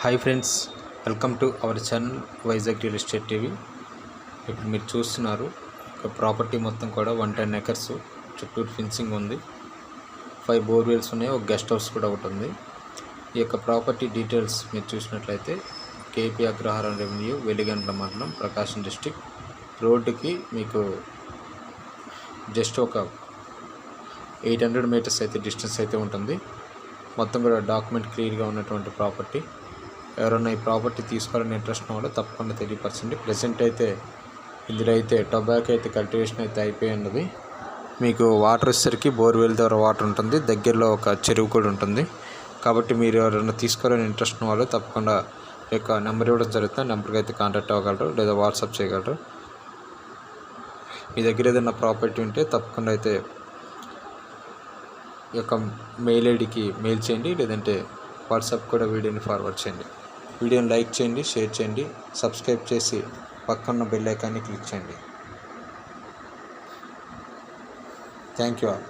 Hi friends, welcome to our channel Vizag real estate TV. ఇప్పుడు మీరు చూస్తున్నారు ఒక ప్రాపర్టీ మొత్తం కూడా 110 acres, చుట్టూరు ఫెన్సింగ్ ఉంది, 5 బోర్వెల్స్ ఉన్నాయి, ఒక గెస్ట్ హౌస్ కూడా ఒకటి ఉంది. ఈ యొక్క ప్రాపర్టీ డీటెయిల్స్ మీరు చూసినట్లయితే కేపీ అగ్రహారం రెవెన్యూ, వెలిగండ్ల మండలం, ప్రకాశం డిస్టిక్. రోడ్డుకి మీకు జస్ట్ ఒక 800 meters అయితే డిస్టెన్స్ అయితే ఉంటుంది. మొత్తం కూడా డాక్యుమెంట్ క్లియర్గా ఉన్నటువంటి ప్రాపర్టీ. ఎవరైనా ఈ ప్రాపర్టీ తీసుకోవాలని ఇంట్రెస్ట్ ఉన్న వాళ్ళు తప్పకుండా తెలియపరచండి. ప్రెసెంట్ అయితే ఇందులో అయితే టొబాకో అయితే కల్టివేషన్ అయితే అయిపోయి ఉన్నది. మీకు వాటర్ వచ్చేసరికి బోర్వెల్ ద్వారా వాటర్ ఉంటుంది, దగ్గరలో ఒక చెరువు కూడా ఉంటుంది. కాబట్టి మీరు ఎవరైనా తీసుకోవాలని ఇంట్రెస్ట్ ఉన్న వాళ్ళు తప్పకుండా ఈ యొక్క నెంబర్ ఇవ్వడం జరుగుతుంది. నెంబర్కి అయితే కాంటాక్ట్ అవ్వగలరు లేదా వాట్సాప్ చేయగలరు. మీ దగ్గర ఏదైనా ప్రాపర్టీ ఉంటే తప్పకుండా అయితే ఈ యొక్క మెయిల్ ఐడికి మెయిల్ చేయండి, లేదంటే వాట్సాప్ కూడా వీడియోని ఫార్వర్డ్ చేయండి. వీడియోని లైక్ చేయండి, షేర్ చేయండి, సబ్స్క్రైబ్ చేసి పక్కన్న బెల్ ఐకాన్ని క్లిక్ చేయండి. Thank you all.